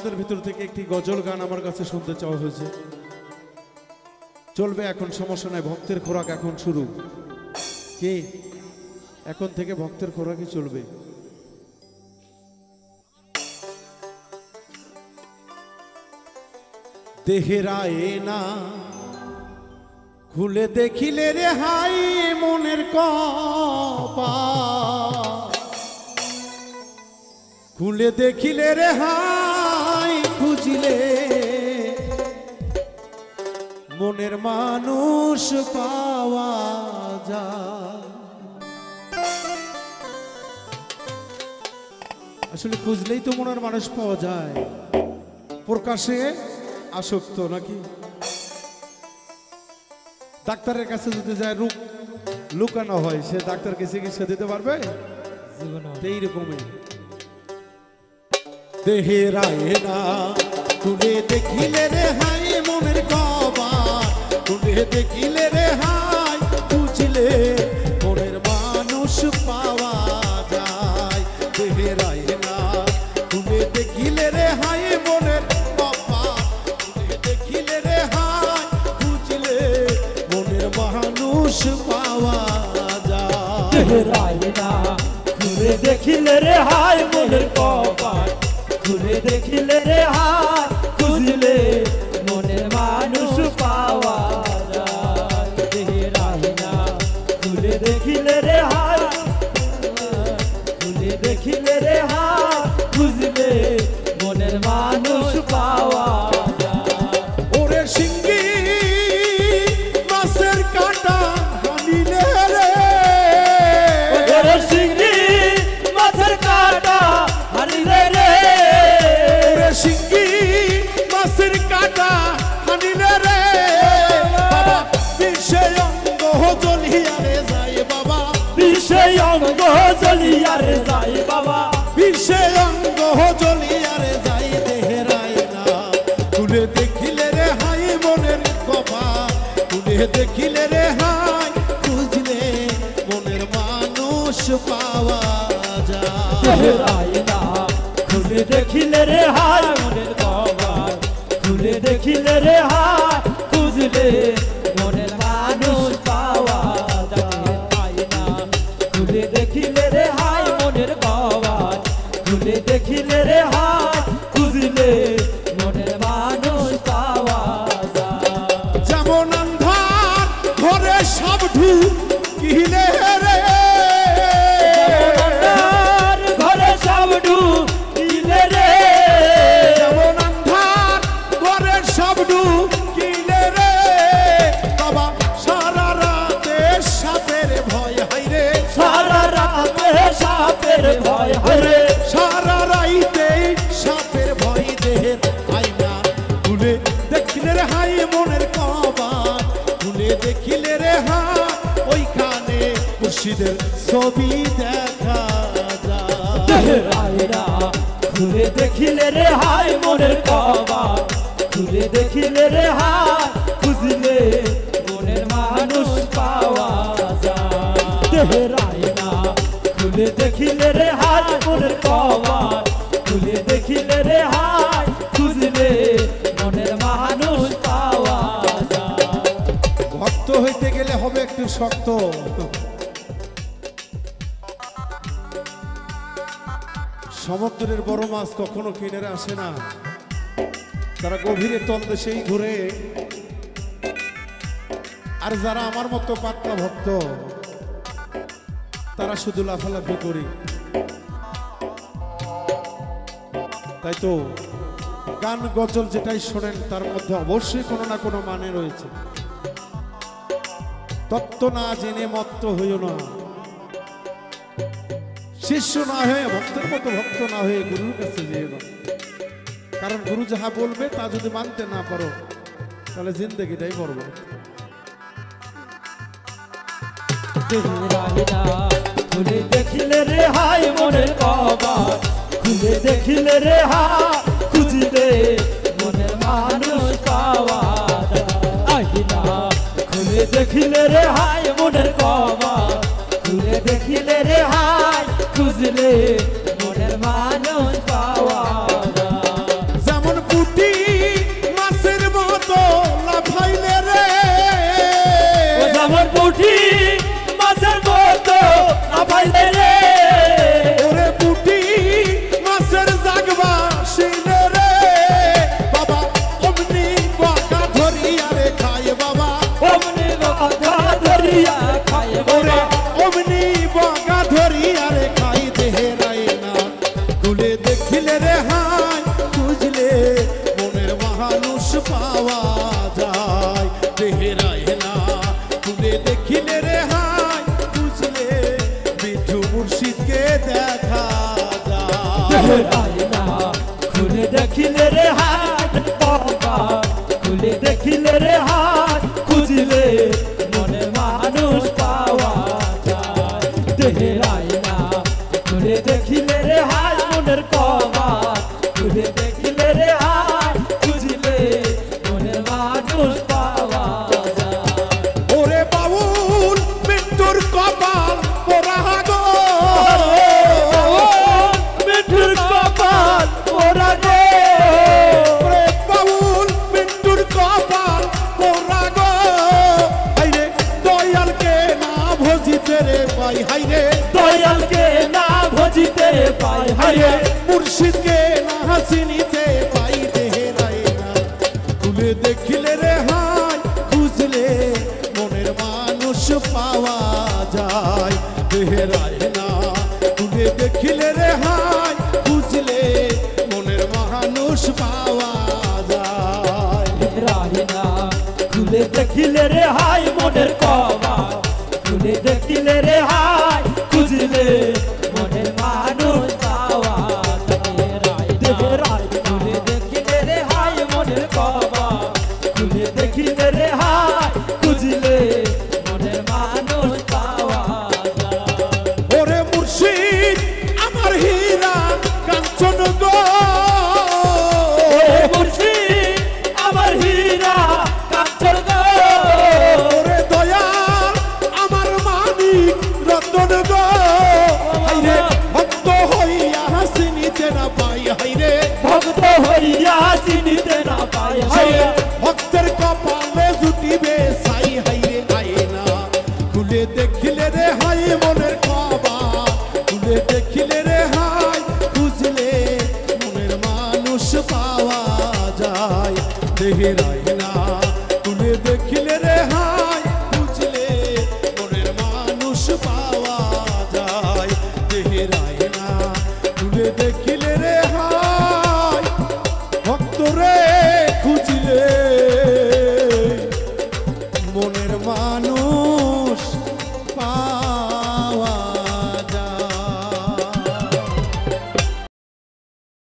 আপনাদের ভিতর থেকে একটি গজল গান আমার কাছে শুনতে চাওয়া হয়েছে। চলবে এখন, সমস্যা নাই। ভক্তের খোরাক এখন শুরু। কে এখন থেকে ভক্তের খোরাকই চলবে। দেহেরায় না খুলে দেখিলে রে হাই মনের কপাল, খুলে দেখিলে রে হাই খুঁজিলে মনের মানুষ পাওয়া যায়। আসলে খুঁজলেই তো মনের মানুষ পাওয়া যায়। প্রকাশে আসক্ত নাকি? ডাক্তারের কাছে যদি যায় রোগ লুকানো হয়, সে ডাক্তারকে চিকিৎসা দিতে পারবে? এইরকমই দেহেরায় না খুলে দেখিলে রে হাই মনের কপাল, খুলে দেখিলে রে হাই বুঝলে মনের মানুষ পাওয়া যায়। দেহেরায় না খুলে দেখিলে রে হাই মনের কপাল, খুলে দেখিলে রে হাই বুঝলে মনের মানুষ পাওয়া যায়। দেহেরায় না খুলে দেখিলে রে হাই মনের কপাল, খুলে দেখিলে রে হাই খুঁজলে মনের মানুষ পাওয়া যায়। দেহেরায় না খুলে দেখিলে রে হাই, খুলে দেখিলে রে হাই খুঁজলে মনের মানুষ পাওয়া যায়। ওরে সিঙ্গি মাছের কাঁটা হানিলে রে, ওরে সিঙ্গি মাছের কাঁটা হানিলে রে, ওরে সিঙ্গি মাছের কাঁটা হানিলে রে বাবা, বিষে অঙ্গ জ্বলিয়া রে যায় বাবা, বিষে অঙ্গ জ্বলিয়া রে যায় বাবা, বিষে অঙ্গ জ্বলিয়া রে যায়। দেহেরায় না খুলে দেখিলে রে হাই মনের কপাল, খুলে দেখিলে রে হাই খুঁজলে মনের মানুষ পাওয়া যায়। দেহেরায় না খুলে দেখিলে রে হাই মনের কপাল, খুলে দেখিলে রে হাই খুঁজলে মনের মানুষ পাওয়া যায় না। খুলে দেখিলে রে হাই মনের কপাল, খুলে দেখিলে রে হাই খুঁজলে মনের মানুষ পাওয়া যায়। যেমন আন্ধার ঘরে সব ঢুকিলে রে, ঘরে সব ঢুকিলে রে, যেমন আন্ধার ঘরে সব ঢুকিলে রে বাবা, সারা রাতে সাপের ভয় হাই রে, সারা রাতে সাপের ভয় হরে, সারা রাইতে সাপের ভয়। দেহের আয়না খুলে দেখিলে রে হাই মনের কপাল, খুলে দেখিলে রে হাই ওইখানে মুর্শিদের ছবি দেখা যায়। দেহেরায় না খুলে দেখিলে রে হাই মনের কপাল, খুলে দেখিলে রে হাই খুঁজলে মনের মানুষ পাওয়া যায়। দেহেরায় না খুলে দেখিলে রে হাই মনের কপাল, খুলে দেখিলে রে হাই খুঁজলে মনের মানুষ পাওয়া যায়। ভক্ত হইতে গেলে হবে একটু শক্ত। সমুদ্রের বড় মাছ কখনো কিনারে আসে না, তারা গভীরে তলদেশেই ঘুরে। আর যারা আমার মতো পাতলা ভক্ত, তারা শুধু লাফালাফি করি। তাই তো গান গজল যেটাই শোনেন তার মধ্যে অবশ্যই কোনো না কোনো মানে রয়েছে। তত্ত্ব না জেনে মত্ত হইও না, শিষ্য না হয়ে ভক্তের মতো ভক্ত না হয়ে গুরুর কাছে যেও না। কারণ গুরু যাহা বলবে তা যদি মানতে না পারো তাহলে জিন্দেগিটাই বরবাদ। দেহেরায় না খুলে দেখিলে রে হাই মনের কপাল, খুলে দেখিলে রে হাই খুঁজলে মনের মানুষ পাওয়া যায় না। খুলে দেখিলে রে হাই মনের কপাল, খুলে দেখিলে রে হাই খুঁজলে মনের মানুষ পাওয়া যায়। পাওয়া যায় দেহের আয়না খুলে দেখিলে রে হাই বুঝলে মিঠু মুর্শিদকে দেখা যায় আয়না খুলে দেখিলে রে হাত বাবা খুলে দেখিলে রে হাত খুঁজলে মনে মানুষ পাওয়া যায় দেহের আয়না খুলে দেখিলে রে হাত মনের কবাট খুলে দেখিলে রে হাত খুঁজলে মনে মানুষ পাওয়া যায় ওরে বাউল মৃত্যুর কপাল পোড়া গো মিঠুর কপাল ওরা রে ওরে বাউল মৃত্যুর কপাল পোড়া গো হাইরে দয়ালকে না ভজিতে রে পাই হাইরে দয়ালকে না ভজিতে পাই হায় মুর্শিদকে না চিনিতে পাই দেহের আয়না খুলে দেখিলে রে হাই খুঁজলে মনের মানুষ পাওয়া যায় দেহের আয়না খুলে দেখিলে রে হাই খুঁজলে মনের মানুষ পাওয়া যায় রাহিনা খুলে দেখিলে রে হাই মনের কবা খুলে দেখিলে রে হাই খুঁজলে মনের মানুষ পাওয়া যায় খুলে দেখিলে রে হাই মনের কবা খুলে দেখিলে রে হাই খুঁজলে মনের মানুষ পাওয়া যায় ওরে মুর্শিদ আমার হীরা কাঞ্চন গো মুর্শিদ আমার হীরা কাঞ্চন গো ওরে দয়াল আমার মানিক রতন গো হাইরে ভক্ত হইয়া চিনিতে না পাই হাইরে ভক্ত হইয়া চিনিতে না পাই হাইরে ভক্তের কপালে জুটিবে সাই হাইরে আয়না খুলে দেখিলে রে হাই মনের কবা খুলে দেখিলে রে হাই খুঁজলে মনের মানুষ পাওয়া যায় দেহের আয়না